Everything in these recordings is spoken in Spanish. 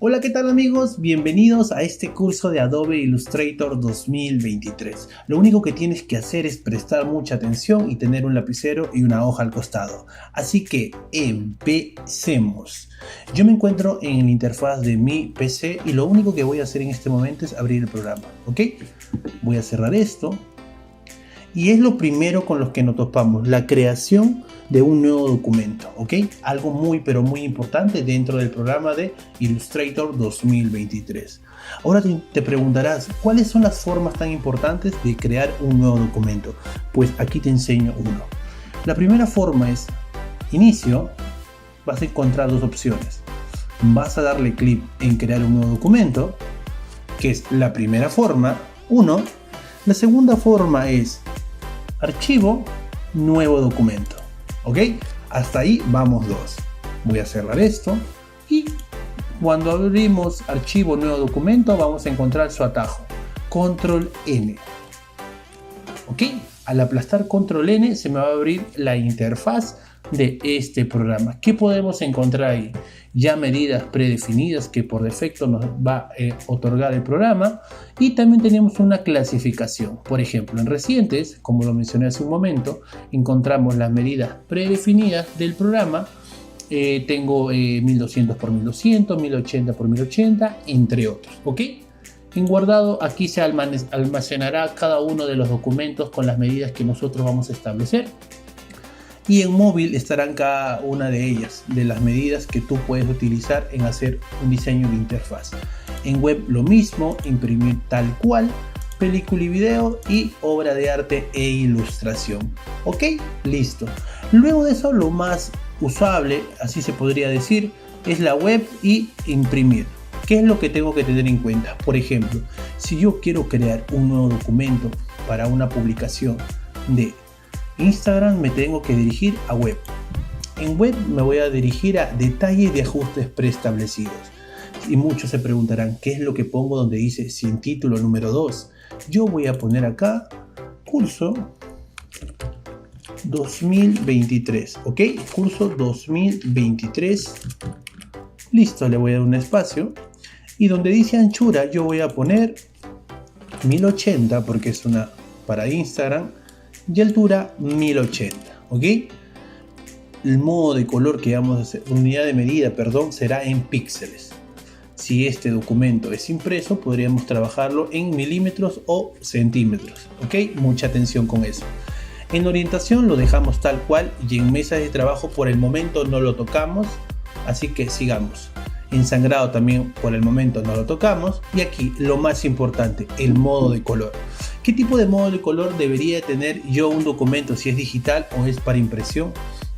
Hola, ¿qué tal amigos? Bienvenidos a este curso de Adobe Illustrator 2023. Lo único que tienes que hacer es prestar mucha atención y tener un lapicero y una hoja al costado. Así que empecemos. Yo me encuentro en la interfaz de mi PC y lo único que voy a hacer en este momento es abrir el programa, ¿ok? Voy a cerrar esto. Y es lo primero con lo que nos topamos, la creación de un nuevo documento, ¿ok? Algo muy importante dentro del programa de Illustrator 2023. Ahora te preguntarás, ¿cuáles son las formas tan importantes de crear un nuevo documento? Pues aquí te enseño uno. La primera forma es, inicio, vas a encontrar dos opciones. Vas a darle clic en crear un nuevo documento, que es la primera forma, uno. La segunda forma es archivo, nuevo documento, ¿ok? Hasta ahí vamos dos. Voy a cerrar esto y cuando abrimos archivo, nuevo documento, vamos a encontrar su atajo, control N, ¿ok? Al aplastar control N se me va a abrir la interfaz de este programa. ¿Qué podemos encontrar ahí? Ya medidas predefinidas que por defecto nos va a otorgar el programa, y también tenemos una clasificación. Por ejemplo, en recientes, como lo mencioné hace un momento, encontramos las medidas predefinidas del programa. Tengo 1200 por 1200, 1080 por 1080, entre otros, ¿ok? En guardado, aquí se almacenará cada uno de los documentos con las medidas que nosotros vamos a establecer. Y en móvil estarán cada una de ellas, de las medidas que tú puedes utilizar en hacer un diseño de interfaz. En web lo mismo, imprimir tal cual, película y video y obra de arte e ilustración. ¿Ok? Listo. Luego de eso, lo más usable, así se podría decir, es la web y imprimir. ¿Qué es lo que tengo que tener en cuenta? Por ejemplo, si yo quiero crear un nuevo documento para una publicación de Instagram, me tengo que dirigir a web. En web me voy a dirigir a detalles de ajustes preestablecidos. Y muchos se preguntarán, ¿qué es lo que pongo donde dice sin título número 2? Yo voy a poner acá curso 2023, ¿ok? Curso 2023. Listo, le voy a dar un espacio. Y donde dice anchura, yo voy a poner 1080 porque es una para Instagram. Y altura 1080, ¿ok? El modo de color que vamos a hacer, unidad de medida, perdón, será en píxeles. Si este documento es impreso, podríamos trabajarlo en milímetros o centímetros, ¿ok? Mucha atención con eso. En orientación lo dejamos tal cual y en mesas de trabajo por el momento no lo tocamos, así que sigamos. En sangrado también por el momento no lo tocamos. Y aquí lo más importante, el modo de color. ¿Qué tipo de modo de color debería tener yo un documento, si es digital o es para impresión?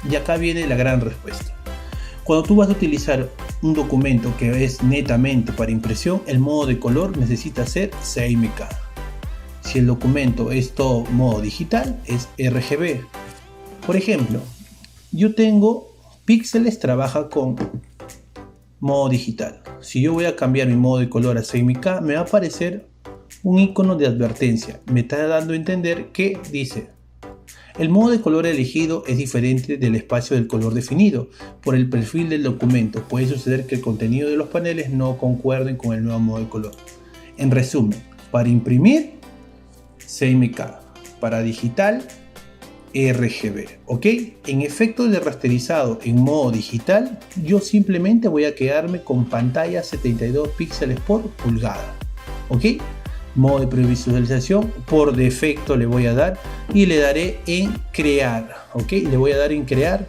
Y acá viene la gran respuesta. Cuando tú vas a utilizar un documento que es netamente para impresión, el modo de color necesita ser CMYK. Si el documento es todo modo digital, es RGB. Por ejemplo, yo tengo píxeles, trabaja con modo digital. Si yo voy a cambiar mi modo de color a CMYK, me va a aparecer un icono de advertencia. Me está dando a entender que dice: el modo de color elegido es diferente del espacio del color definido por el perfil del documento. Puede suceder que el contenido de los paneles no concuerden con el nuevo modo de color. En resumen, para imprimir, CMYK. Para digital, RGB, ¿ok? En efecto de rasterizado en modo digital, yo simplemente voy a quedarme con pantalla 72 píxeles por pulgada, ¿ok? Modo de previsualización, por defecto le voy a dar y le daré en crear, ¿ok? Le voy a dar en crear.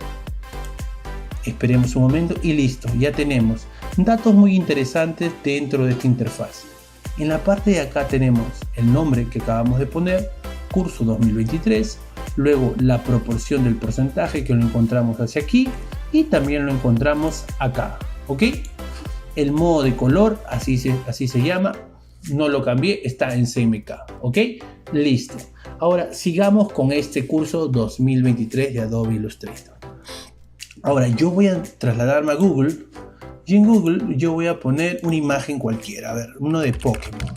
Esperemos un momento y listo, ya tenemos datos muy interesantes dentro de esta interfaz. En la parte de acá tenemos el nombre que acabamos de poner, curso 2023. Luego la proporción del porcentaje que lo encontramos hacia aquí y también lo encontramos acá, ¿ok? El modo de color, así se llama, no lo cambié, está en CMYK, ¿ok? Listo. Ahora sigamos con este curso 2023 de Adobe Illustrator. Ahora yo voy a trasladarme a Google y en Google yo voy a poner una imagen cualquiera, a ver, uno de Pokémon.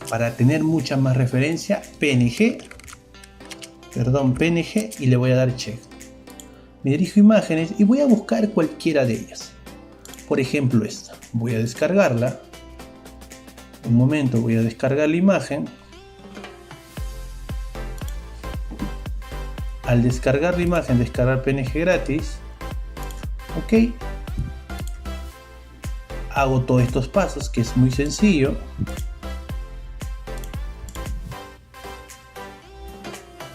Para tener mucha más referencia, PNG, y le voy a dar check. Me dirijo a imágenes y voy a buscar cualquiera de ellas. por ejemplo esta. Voy a descargarla. Un momento, voy a descargar la imagen. Al descargar la imagen, descargar PNG gratis. Ok. Hago todos estos pasos, que es muy sencillo.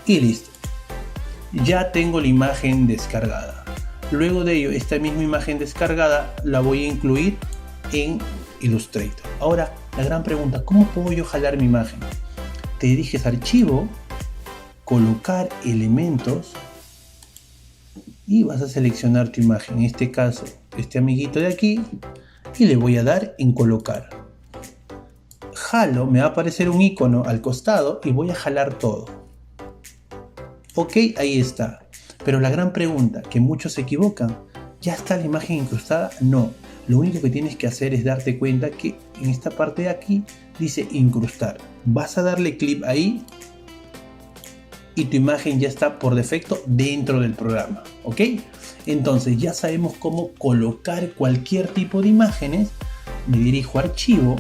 Y listo. Ya tengo la imagen descargada. Luego de ello, esta misma imagen descargada la voy a incluir en Illustrator. Ahora, la gran pregunta, ¿cómo puedo yo jalar mi imagen? Te diriges a archivo, colocar elementos y vas a seleccionar tu imagen. En este caso, este amiguito de aquí, y le voy a dar en colocar. Jalo, me va a aparecer un icono al costado y voy a jalar todo. Ok, ahí está. Pero la gran pregunta, que muchos se equivocan, ¿ya está la imagen incrustada? No. Lo único que tienes que hacer es darte cuenta que en esta parte de aquí dice incrustar. Vas a darle clic ahí y tu imagen ya está por defecto dentro del programa. ¿Ok? Entonces ya sabemos cómo colocar cualquier tipo de imágenes. Me dirijo a archivo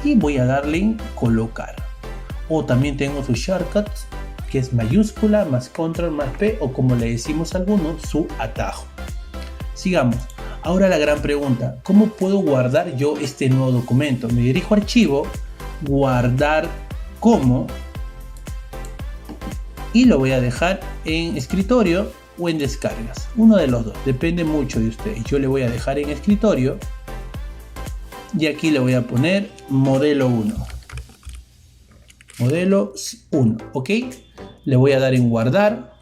y voy a darle en colocar. O también tengo sus shortcuts, que es mayúscula más control más P, o como le decimos a algunos, su atajo. Sigamos. Ahora la gran pregunta, ¿cómo puedo guardar yo este nuevo documento? Me dirijo a archivo, guardar como, y lo voy a dejar en escritorio o en descargas. Uno de los dos, depende mucho de ustedes. Yo le voy a dejar en escritorio y aquí le voy a poner modelo 1. Modelo 1, ¿ok? Le voy a dar en guardar.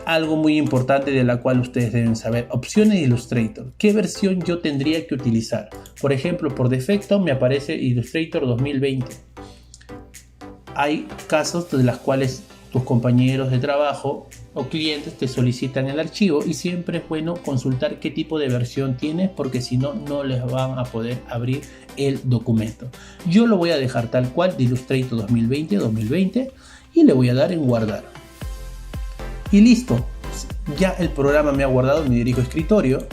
Algo muy importante de la cual ustedes deben saber, opciones de Illustrator. ¿Qué versión yo tendría que utilizar? Por ejemplo, por defecto me aparece Illustrator 2020. Hay casos de las cuales tus compañeros de trabajo o clientes te solicitan el archivo y siempre es bueno consultar qué tipo de versión tienes, porque si no, no les van a poder abrir el documento. Yo lo voy a dejar tal cual de Illustrator 2020 y le voy a dar en guardar. Y listo, ya el programa me ha guardado. Me dirijo a escritorio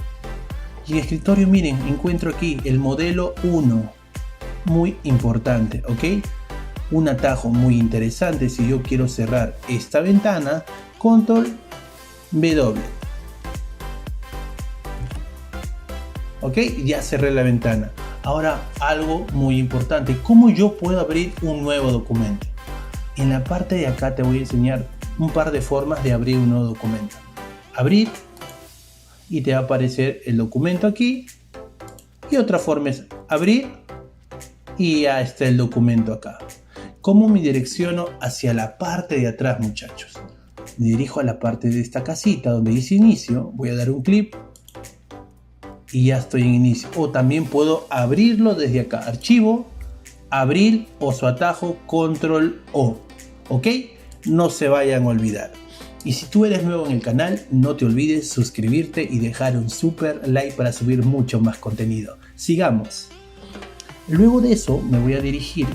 y en escritorio, miren, encuentro aquí el modelo 1, muy importante, ¿ok? Un atajo muy interesante. Si yo quiero cerrar esta ventana, control W, ok, ya cerré la ventana. Ahora algo muy importante, ¿cómo yo puedo abrir un nuevo documento? En la parte de acá te voy a enseñar un par de formas de abrir un nuevo documento. Abrir y te va a aparecer el documento aquí, y otra forma es abrir y ya está el documento acá. ¿Cómo me direcciono hacia la parte de atrás, muchachos? Me dirijo a la parte de esta casita donde dice inicio, voy a dar un clic y ya estoy en inicio. O también puedo abrirlo desde acá, archivo, abrir o su atajo control O, ¿ok? No se vayan a olvidar. Y si tú eres nuevo en el canal, no te olvides suscribirte y dejar un super like para subir mucho más contenido. Sigamos. Luego de eso me voy a dirigir,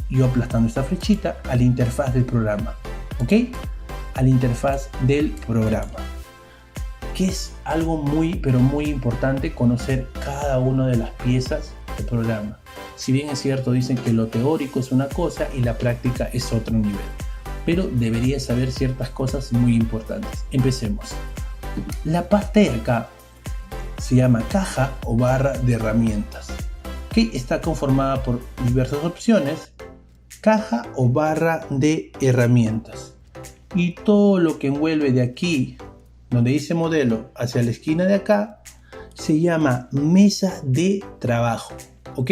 yo aplastando esta flechita, a la interfaz del programa, ¿ok? A la interfaz del programa, que es algo muy pero muy importante, conocer cada una de las piezas del programa. Si bien es cierto, dicen que lo teórico es una cosa y la práctica es otro nivel, pero deberías saber ciertas cosas muy importantes. Empecemos. La parte de acá se llama caja o barra de herramientas, que está conformada por diversas opciones, caja o barra de herramientas, y todo lo que envuelve de aquí donde dice modelo hacia la esquina de acá se llama mesa de trabajo, ¿ok?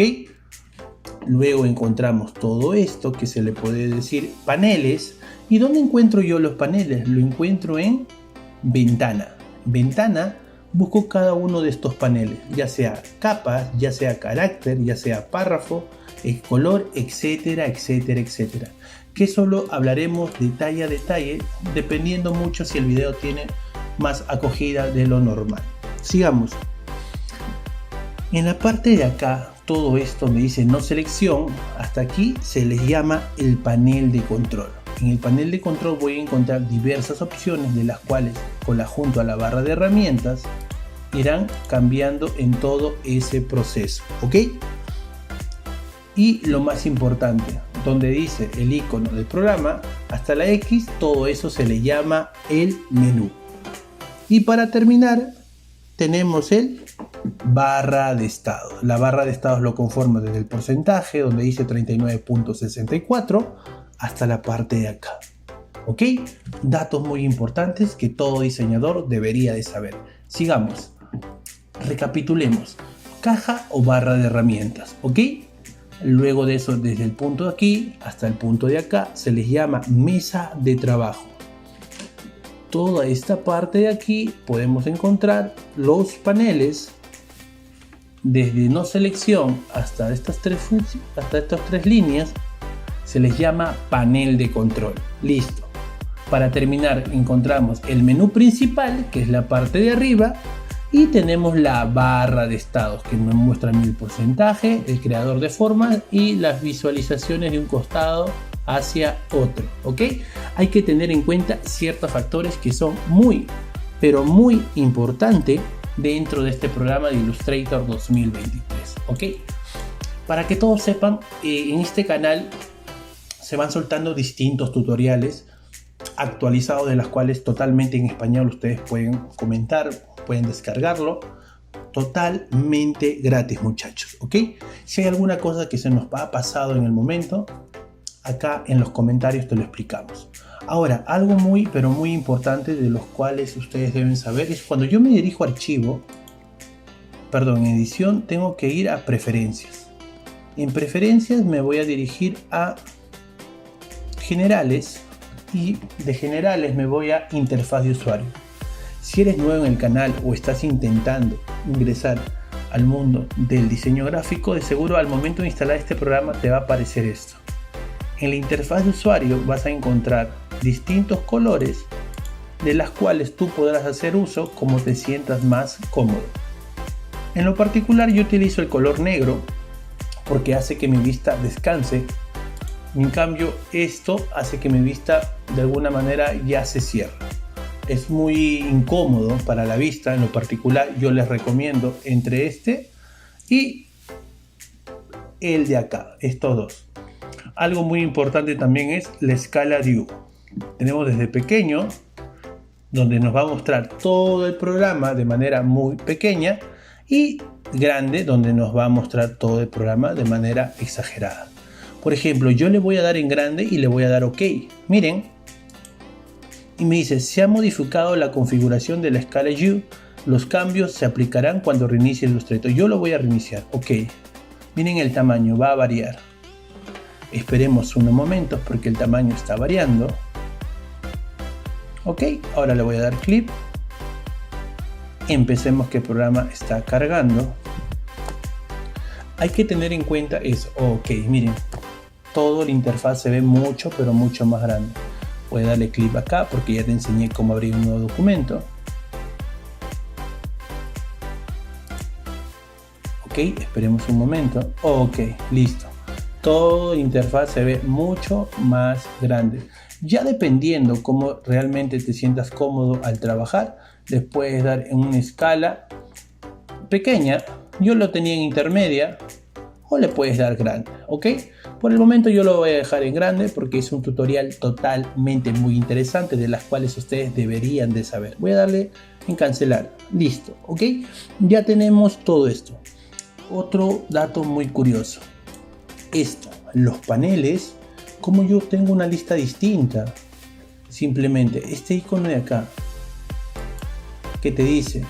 Luego encontramos todo esto que se le puede decir paneles. ¿Y dónde encuentro yo los paneles? Lo encuentro en ventana. Ventana, busco cada uno de estos paneles, ya sea capas, ya sea carácter, ya sea párrafo, color, etcétera, etcétera, etcétera. Que solo hablaremos detalle a detalle, dependiendo mucho si el video tiene más acogida de lo normal. Sigamos. En la parte de acá, todo esto me dice no selección. Hasta aquí se les llama el panel de control. En el panel de control voy a encontrar diversas opciones, de las cuales junto a la barra de herramientas irán cambiando en todo ese proceso, ¿ok? Y lo más importante, donde dice el icono del programa hasta la X, todo eso se le llama el menú. Y para terminar tenemos el barra de estado. La barra de estados lo conforma desde el porcentaje, donde dice 39.64, hasta la parte de acá. ¿Ok? Datos muy importantes que todo diseñador debería de saber. Sigamos. Recapitulemos. Caja o barra de herramientas. ¿Ok? Luego de eso, desde el punto de aquí hasta el punto de acá, se les llama mesa de trabajo. Toda esta parte de aquí podemos encontrar los paneles desde no selección hasta estas tres líneas. Se les llama panel de control. Listo. Para terminar encontramos el menú principal, que es la parte de arriba, y tenemos la barra de estados que nos muestra el porcentaje, el creador de formas y las visualizaciones de un costado hacia otro, ¿ok? Hay que tener en cuenta ciertos factores que son muy, pero muy importantes dentro de este programa de Illustrator 2023, ¿ok? Para que todos sepan, en este canal se van soltando distintos tutoriales actualizados, de las cuales totalmente en español ustedes pueden comentar, pueden descargarlo totalmente gratis, muchachos, ¿ok? Si hay alguna cosa que se nos ha pasado en el momento, acá en los comentarios te lo explicamos. Ahora, algo muy, pero muy importante de los cuales ustedes deben saber es cuando yo me dirijo a archivo, en edición, tengo que ir a preferencias. En preferencias me voy a dirigir a generales y de generales me voy a interfaz de usuario. Si eres nuevo en el canal o estás intentando ingresar al mundo del diseño gráfico, de seguro al momento de instalar este programa te va a aparecer esto. En la interfaz de usuario vas a encontrar distintos colores de las cuales tú podrás hacer uso como te sientas más cómodo. En lo particular yo utilizo el color negro porque hace que mi vista descanse. En cambio esto hace que mi vista de alguna manera ya se cierre. Es muy incómodo para la vista. En lo particular yo les recomiendo entre este y el de acá, estos dos. Algo muy importante también es la escala View. Tenemos desde pequeño, donde nos va a mostrar todo el programa de manera muy pequeña, y grande, donde nos va a mostrar todo el programa de manera exagerada. Por ejemplo, yo le voy a dar en grande y le voy a dar OK. Miren, y me dice, se ha modificado la configuración de la escala View. Los cambios se aplicarán cuando reinicie Illustrator. Yo lo voy a reiniciar. OK. Miren, el tamaño va a variar. Esperemos unos momentos porque el tamaño está variando. Ok, ahora le voy a dar clic. Empecemos, que el programa está cargando. Hay que tener en cuenta eso. Ok, miren, todo la interfaz se ve mucho, pero mucho más grande. Voy a darle clic acá porque ya te enseñé cómo abrir un nuevo documento. Ok, esperemos un momento. Ok, listo. Toda la interfaz se ve mucho más grande. Ya dependiendo cómo realmente te sientas cómodo al trabajar, les puedes dar en una escala pequeña. Yo lo tenía en intermedia, o le puedes dar grande, ¿ok? Por el momento yo lo voy a dejar en grande porque es un tutorial totalmente muy interesante, de las cuales ustedes deberían de saber. Voy a darle en cancelar. Listo, ¿ok? Ya tenemos todo esto. Otro dato muy curioso. Los paneles, como yo tengo una lista distinta, simplemente este icono de acá que te dice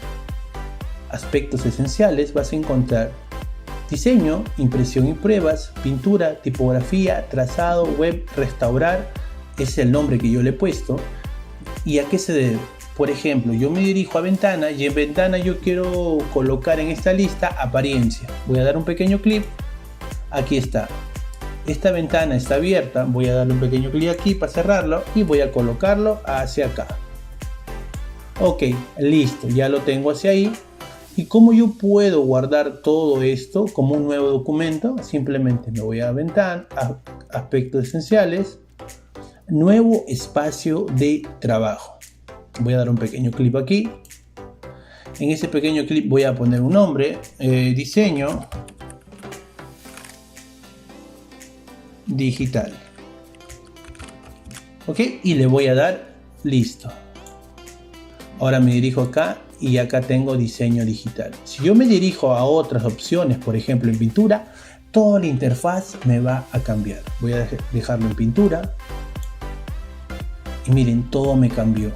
aspectos esenciales, vas a encontrar diseño, impresión y pruebas, pintura, tipografía, trazado, web, restaurar, es el nombre que yo le he puesto. ¿Y a qué se debe? Por ejemplo, yo me dirijo a ventana y en ventana yo quiero colocar en esta lista apariencia. Voy a dar un pequeño clic. Aquí está. Esta ventana está abierta. Voy a darle un pequeño clic aquí para cerrarlo y voy a colocarlo hacia acá. Ok, listo. Ya lo tengo hacia ahí. ¿Y cómo yo puedo guardar todo esto como un nuevo documento? Simplemente me voy a ventana, a aspectos esenciales, nuevo espacio de trabajo. Voy a dar un pequeño clic aquí. En ese pequeño clip voy a poner un nombre, diseño digital. Ok, y le voy a dar listo. Ahora me dirijo acá y acá tengo diseño digital. Si yo me dirijo a otras opciones, por ejemplo en pintura, toda la interfaz me va a cambiar. Voy a dejarlo en pintura. Y miren, todo me cambió.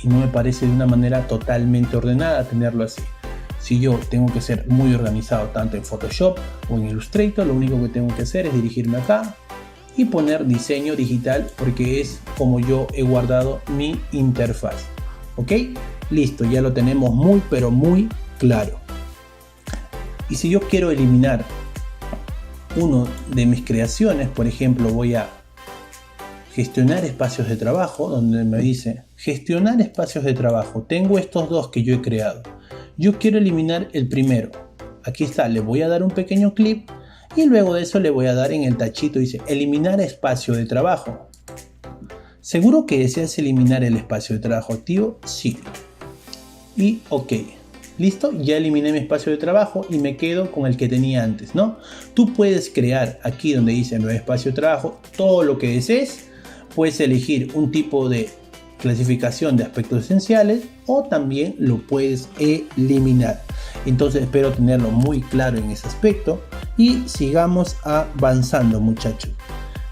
Y no me parece de una manera totalmente ordenada tenerlo así. Si yo tengo que ser muy organizado tanto en Photoshop o en Illustrator, lo único que tengo que hacer es dirigirme acá y poner diseño digital, porque es como yo he guardado mi interfaz. Ok, listo, ya lo tenemos muy pero muy claro. Y si yo quiero eliminar uno de mis creaciones, por ejemplo, voy a gestionar espacios de trabajo, donde me dice gestionar espacios de trabajo. Tengo estos dos que yo he creado. Yo quiero eliminar el primero. Aquí está, le voy a dar un pequeño clip y luego de eso le voy a dar en el tachito, dice eliminar espacio de trabajo. ¿Seguro que deseas eliminar el espacio de trabajo activo? Sí. Y ok. Listo, ya eliminé mi espacio de trabajo y me quedo con el que tenía antes, ¿no? Tú puedes crear aquí donde dice nuevo espacio de trabajo todo lo que desees. Puedes elegir un tipo de clasificación de aspectos esenciales o también lo puedes eliminar. Entonces espero tenerlo muy claro en ese aspecto y sigamos avanzando, muchachos.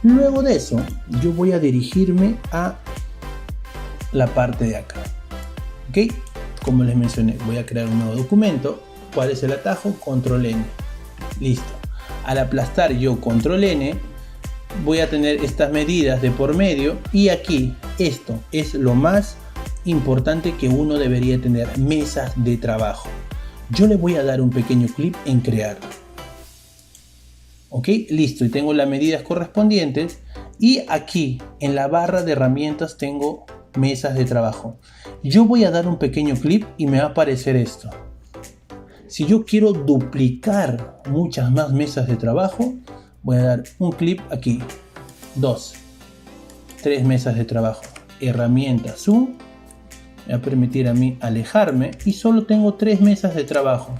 Luego de eso yo voy a dirigirme a la parte de acá. ¿Ok? Como les mencioné, voy a crear un nuevo documento. ¿Cuál es el atajo? Control N. Listo. Al aplastar yo Control N, voy a tener estas medidas de por medio y aquí esto es lo más importante que uno debería tener: mesas de trabajo. Yo le voy a dar un pequeño clip en crear. Ok, listo, y tengo las medidas correspondientes y aquí en la barra de herramientas tengo mesas de trabajo. Yo voy a dar un pequeño clip y me va a aparecer esto. Si yo quiero duplicar muchas más mesas de trabajo, voy a dar un clip aquí, 2, 3 mesas de trabajo, herramienta zoom, me va a permitir a mí alejarme y solo tengo 3 mesas de trabajo.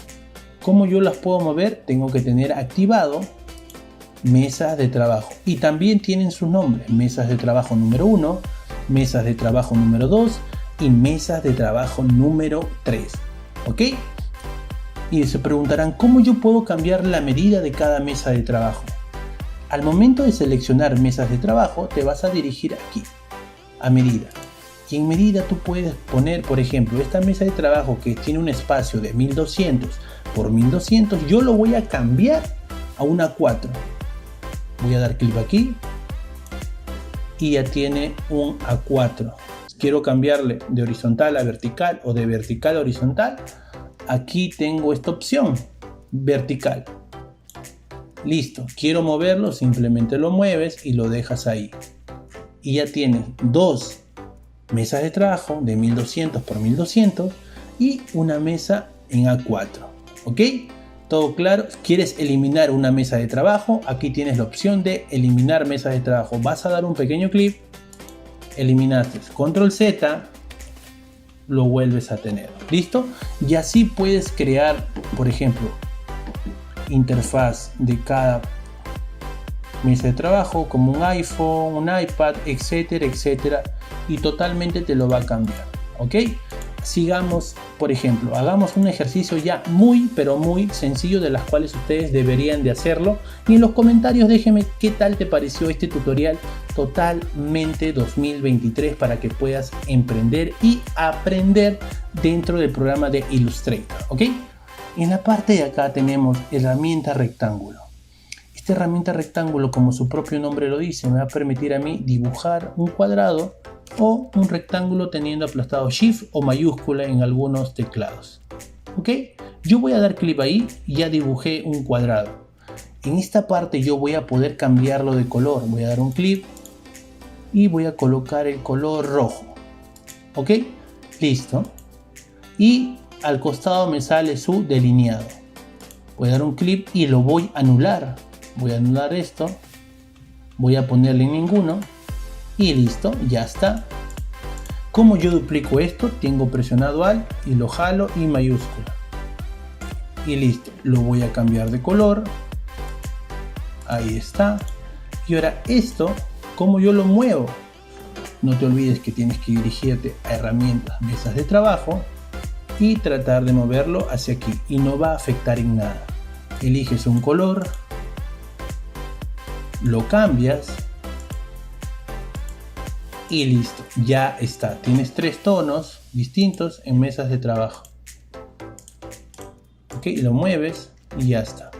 ¿Cómo yo las puedo mover? Tengo que tener activado mesas de trabajo y también tienen sus nombres: mesas de trabajo número 1, mesas de trabajo número 2 y mesas de trabajo número 3. ¿Ok? Y se preguntarán, ¿cómo yo puedo cambiar la medida de cada mesa de trabajo? Al momento de seleccionar mesas de trabajo, te vas a dirigir aquí, a medida. Y en medida tú puedes poner, por ejemplo, esta mesa de trabajo que tiene un espacio de 1200 por 1200, yo lo voy a cambiar a una 4. Voy a dar clic aquí y ya tiene un A4. Quiero cambiarle de horizontal a vertical o de vertical a horizontal. Aquí tengo esta opción, vertical. Listo, quiero moverlo, simplemente lo mueves y lo dejas ahí. Y ya tienes 2 mesas de trabajo de 1200 por 1200 y una mesa en A4. ¿Ok? ¿Todo claro? ¿Quieres eliminar una mesa de trabajo? Aquí tienes la opción de eliminar mesas de trabajo. Vas a dar un pequeño clic, eliminaste, control Z, lo vuelves a tener. ¿Listo? Y así puedes crear, por ejemplo, interfaz de cada mesa de trabajo, como un iPhone, un iPad, etcétera, etcétera, y totalmente te lo va a cambiar. ¿Ok? Sigamos, por ejemplo, hagamos un ejercicio ya muy pero muy sencillo, de las cuales ustedes deberían de hacerlo, y en los comentarios déjenme qué tal te pareció este tutorial totalmente 2023 para que puedas emprender y aprender dentro del programa de Illustrator. ¿Ok? En la parte de acá tenemos herramienta rectángulo. Esta herramienta rectángulo, como su propio nombre lo dice, me va a permitir a mí dibujar un cuadrado o un rectángulo teniendo aplastado Shift o mayúscula en algunos teclados. ¿Ok? Yo voy a dar clic ahí y ya dibujé un cuadrado. En esta parte yo voy a poder cambiarlo de color. Voy a dar un clic y voy a colocar el color rojo. ¿Ok? Listo. Y al costado me sale su delineado. Voy a dar un clic y lo voy a anular. Voy a anular esto. Voy a ponerle ninguno. Y listo, ya está. ¿Cómo yo duplico esto? Tengo presionado Alt y lo jalo y mayúscula. Y listo, lo voy a cambiar de color. Ahí está. Y ahora esto, ¿cómo yo lo muevo? No te olvides que tienes que dirigirte a herramientas, mesas de trabajo y tratar de moverlo hacia aquí y no va a afectar en nada. Eliges un color, lo cambias y listo, ya está. Tienes 3 tonos distintos en mesas de trabajo. Ok, lo mueves y ya está.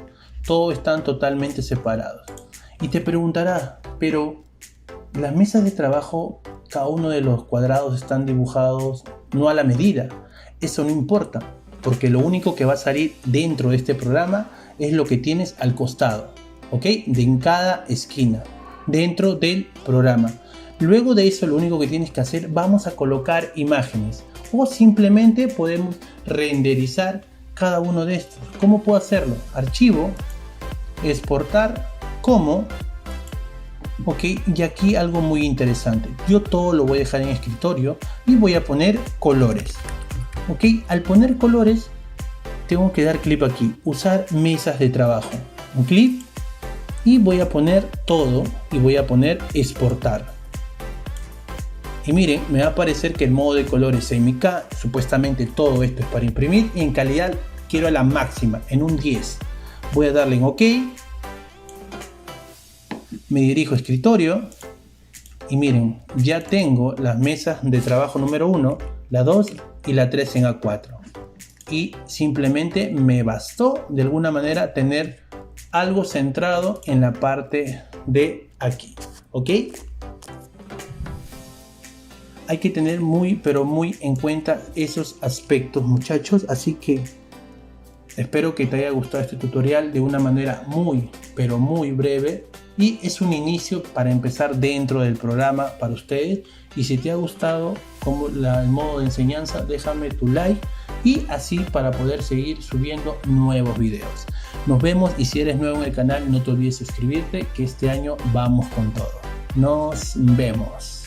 Todos están totalmente separados. Y te preguntarás, pero las mesas de trabajo, cada uno de los cuadrados están dibujados no a la medida. Eso no importa, porque lo único que va a salir dentro de este programa es lo que tienes al costado, ¿ok? En cada esquina, dentro del programa. Luego de eso, lo único que tienes que hacer, vamos a colocar imágenes o simplemente podemos renderizar cada uno de estos. ¿Cómo puedo hacerlo? Archivo, exportar como, ok, y aquí algo muy interesante. Yo todo lo voy a dejar en escritorio y voy a poner colores. Ok, al poner colores tengo que dar clic aquí, usar mesas de trabajo, un clic y voy a poner todo y voy a poner exportar. Y miren, me va a aparecer que el modo de colores CMYK, supuestamente todo esto es para imprimir y en calidad quiero a la máxima, en un 10. Voy a darle en OK, me dirijo a escritorio y miren, ya tengo las mesas de trabajo número 1, la 2 y la 3 en A4. Y simplemente me bastó de alguna manera tener algo centrado en la parte de aquí, ¿ok? Hay que tener pero muy en cuenta esos aspectos, muchachos, así que espero que te haya gustado este tutorial de una manera pero muy breve y es un inicio para empezar dentro del programa para ustedes. Y si te ha gustado como el modo de enseñanza, déjame tu like y así para poder seguir subiendo nuevos videos. Nos vemos y si eres nuevo en el canal no te olvides suscribirte, que este año vamos con todo. Nos vemos.